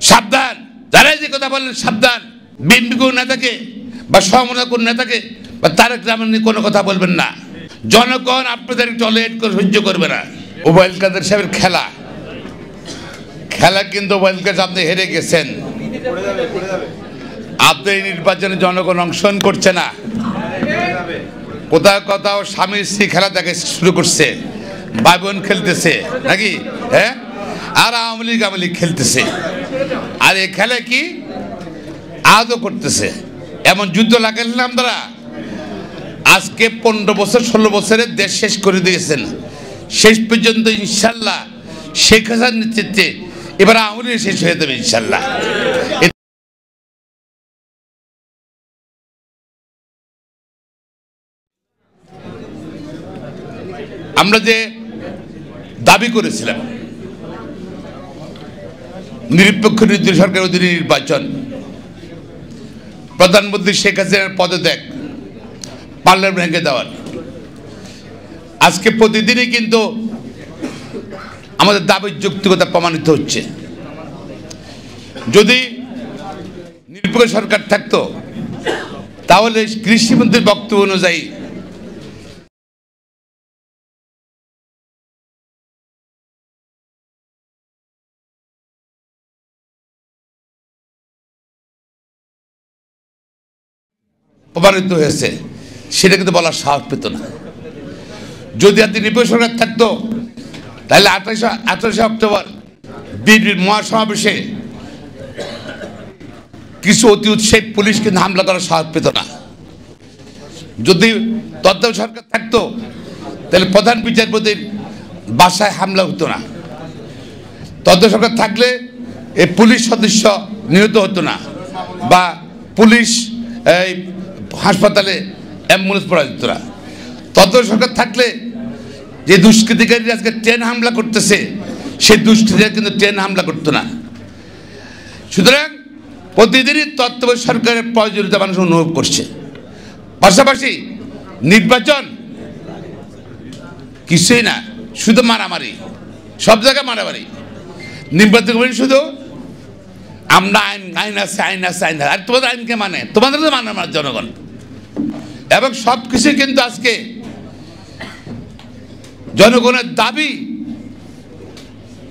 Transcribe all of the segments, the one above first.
সাবধান, যারাই যে কথা বলেন সাবধান। বিএনপি কোন নেতাকে বা সমমনা কোন নেতাকে বা তারেক রহমান নিয়ে কোনো কথা বলবেন না। জনগণ আপনাদের টলারেট করে সহ্য করবে না। ওবায়দুল কাদের সাহেবের খেলা কিন্তু ওবায়দুল কাদের আপনি হেরে গেছেন। আপনার নির্বাচনে জনগণ অংশগ্রহণ করছে না। কোথাও কোথাও স্বামী স্ত্রী খেলা দেখে শুরু করছে, ভাই বোন খেলতেছে নাকি, হ্যাঁ, আর আওয়ামী লীগ খেলতেছে। আর এই খেলা কি আদৌ করতেছে। এমন যুদ্ধ লাগালেন আপনারা। আজকে 15 বছর 16 বছরের দেশ শেষ করে দিয়েছেন। শেষ পর্যন্ত ইনশাল্লাহ শেখ হাসিনার নেতৃত্বে এবার আওয়ামী লীগ শেষ হয়ে যাবে ইনশাল্লাহ। আমরা যে দাবি করেছিলাম নিরপেক্ষ নির্দলীয় সরকারের অধীনে নির্বাচন, প্রধানমন্ত্রী শেখ হাসিনার পদত্যাগ, পার্লামেন্ট ভেঙে দেওয়ার, আজকে প্রতিদিনই কিন্তু আমাদের দাবির যৌক্তিকতা প্রমাণিত হচ্ছে। যদি নিরপেক্ষ সরকার থাকতো তাহলে কৃষিমন্ত্রীর বক্তব্য অনুযায়ী প্রমাণিত হয়েছে, সেটা কিন্তু বলার সাহস পেত না। যদি আর নিরপেক্ষ সরকার থাকতো তাহলে 28 অক্টোবর বিএনপির মহাসমাবেশে কিছু অতি উৎসাহী পুলিশ কিন্তু হামলা করার সাহস পেত না। যদি তত্ত্বাবধায়ক সরকার থাকতো তাহলে প্রধান বিচারপতির বাসায় হামলা হতো না। তত্ত্বাবধায়ক সরকার থাকলে এই পুলিশ সদস্য নিহত হতো না, বা পুলিশ এই হাসপাতালে অ্যাম্বুলেন্স পড়া যেত না। তত্ত্বাবধায়ক সরকার থাকলে যে দুষ্কৃতিকারীরা আজকে ট্রেন হামলা করতেছে, সেই দুষ্কৃতিকারীরা কিন্তু ট্রেন হামলা করতো না। সুতরাং প্রতিদিনই তত্ত্বাবধায়ক সরকারের প্রয়োজনীয়তা মানুষ অনুভব করছে। পাশাপাশি নির্বাচন কিছুই না, শুধু মারামারি, সব জায়গায় মারামারি। নির্বাচন শুধু আমরা আইন আছে আর তোমাদের আইনকে মানে, তোমাদের তো মানে আমার জনগণ। এবং সব কিছু কিন্তু আজকে জনগণের দাবি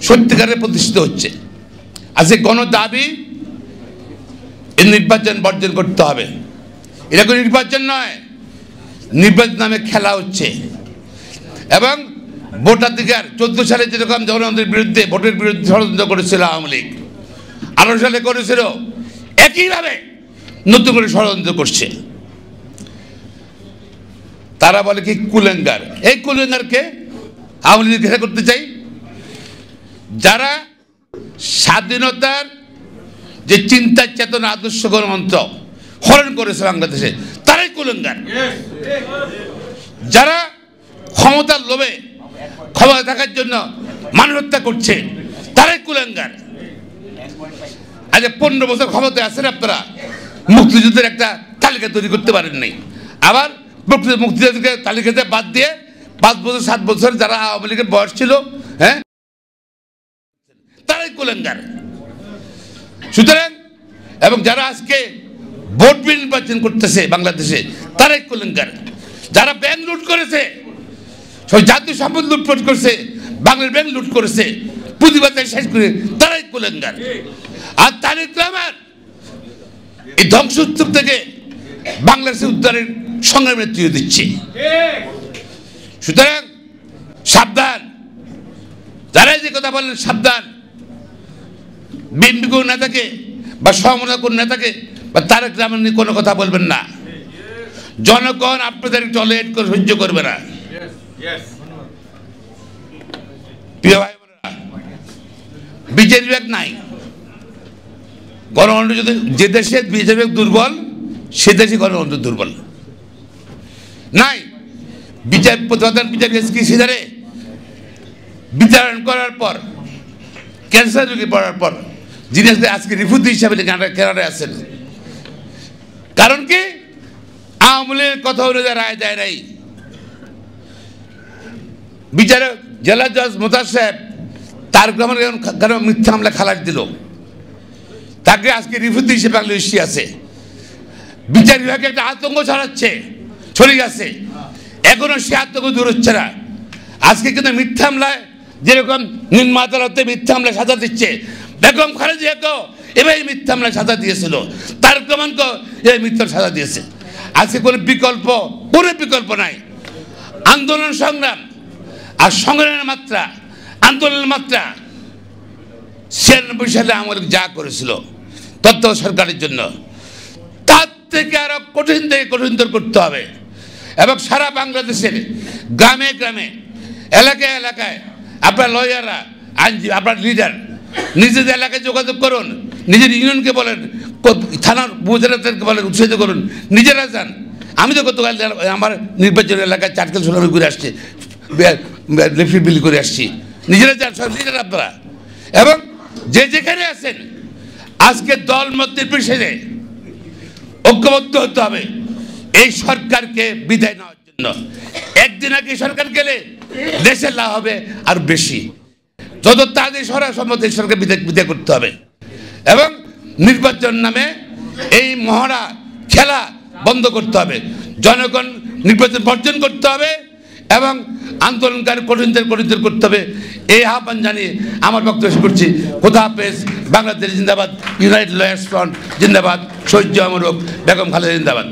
সত্যিকারে প্রতিষ্ঠিত হচ্ছে। আজকে গণদাবি এই নির্বাচন বর্জন করতে হবে। এটা কোনো নির্বাচন নয়, নির্বাচন নামে খেলা হচ্ছে। এবং ভোটাধিকার 14 সালে যেরকম জনগণের বিরুদ্ধে ভোটের বিরুদ্ধে ষড়যন্ত্র করেছিল আওয়ামী লীগ, 18 সালে করেছিল, একইভাবে নতুন করে ষড়যন্ত্র করছে। তারা বলে কি কুলেঙ্গার। এই কুলেঙ্গারকে আওয়ামী লীগ ঘেরা করতে চাই। যারা স্বাধীনতার যে চিন্তা চেতনা আদর্শ গণতন্ত্র হরণ করেছে বাংলাদেশে, তারাই কুলেঙ্গার। যারা ক্ষমতার লোভে ক্ষমতা থাকার জন্য মানুষ হত্যা করছে, তারাই কুলেঙ্গার। আজ 15 বছর ক্ষমতায় আছেন আপনারা, মুক্তিযুদ্ধের একটা তালিকা তৈরি করতে পারেন নাই। আবার মুক্তিযুদ্ধকে তালিকাতে বাদ দিয়ে 5 বছর 7 বছর যারা আওয়ামী লীগের বয়স ছিল, হ্যাঁ, তারাই কুলেঙ্গার। সুতরাং এবং যারা আজকে ভোট নির্বাচন করতেছে বাংলাদেশে, তারাই কুলেঙ্গার। যারা ব্যাংক লুট করেছে, সব জাতীয় সম্পদ লুটপাট করছে, বাংলার ব্যাংক লুট করেছে, পুঁজিবাজার শেষ করে, তারাই কুলেঙ্গার। আর তারেক রহমান এই ধ্বংসস্তূপ থেকে বাংলাদেশের উদ্ধারের সংগ্রামে নেতৃত্ব দিচ্ছে। সুতরাং সাবধান, যারাই যে কথা বলেন সাবধান। বিএনপি কোন নেতাকে বা সমমনা কোন নেতাকে বা তারেক রহমান নিয়ে কোনো কথা বলবেন না। জনগণ আপনাদের টলারেট করে সহ্য করবে না। প্রিয় ভাই বোনেরা, বিচার বিভাগ নাই। গণতন্ত্র যদি যে দেশে বিচার বিভাগ দুর্বল, সে দেশে গণতন্ত্র দুর্বল। নাই প্রধান বিচারপতি কি সিধারে বিচারণ করার পর, ক্যান্সার রোগী পড়ার পর, যিনি আজকে রিফিউজি হিসাবে কানাডায় আছেন। কারণ কি আওয়ামী লীগের কথা অনুযায়ী রায় দেয় নাই। বিচারক জেলা জজ মোতার সাহেব তারেক রহমান কেন মিথ্যা মামলা খালাস দিল? তাকে আজকে রিফিউজি হিসেবে বাংলাদেশি আছে। বিচার বিভাগে একটা আতঙ্ক ছড়ে গেছে, এখনো সে আতঙ্ক দূর হচ্ছে না। আজকে কিন্তু মিথ্যা হামলায় যেরকম নিম্ন আদালতে মিথ্যা হামলায় সাজা দিচ্ছে, বেগম খালেদাকেও এবার মিথ্যা হামলায় সাজা দিয়েছিল, তারেক রহমানকেও এই মিথ্যা সাজা দিয়েছে। আজকে কোনো বিকল্প নাই। আন্দোলন সংগ্রাম আর সংগ্রামের মাত্রা, আন্দোলনের মাত্রা 96 সালে আমাদের যা করেছিল তত্ত্বাবধায়ক সরকারের জন্য, তার থেকে আরো কঠিন থেকে কঠিনতর করতে হবে। এবং সারা বাংলাদেশের গ্রামে গ্রামে, এলাকায় এলাকায় আপনার লয়াররা, আইনজীবী, আপনার লিডার নিজেদের এলাকায় যোগাযোগ করুন, নিজের ইউনিয়নকে বলেন, থানার উপজেলাদেরকে বলেন, উৎসাহিত করুন, নিজেরা যান। আমি তো গতকাল আমার নির্বাচন এলাকায় চাটকেল সোনামি ঘুরে আসছি, লেফি বিলি করে আসছি। নিজেরা যান, সব লিডার আপনারা। এবং যে যেখানে আছেন আজকে দল মত নির্বিশেষে ঐক্যবদ্ধ হতে হবে এই সরকারকে বিদায় নেওয়ার জন্য। একদিন আগে সরকার গেলে দেশের লাভ হবে আর বেশি। যত তাড়াতাড়ি সম্মত এই সরকার বিদায় করতে হবে এবং নির্বাচন নামে এই মহড়া খেলা বন্ধ করতে হবে। জনগণ নির্বাচন বর্জন করতে হবে এবং আন্দোলনকারী কঠিনদের করতে হবে। এই আহ্বান জানিয়ে আমার বক্তব্য শেষ করছি। খোদা হাফেজ। বাংলাদেশ জিন্দাবাদ। ইউনাইটেড লয়ার্স ফ্রন্ট জিন্দাবাদ। শহীদ আমর বেগম খালেদা জিন্দাবাদ।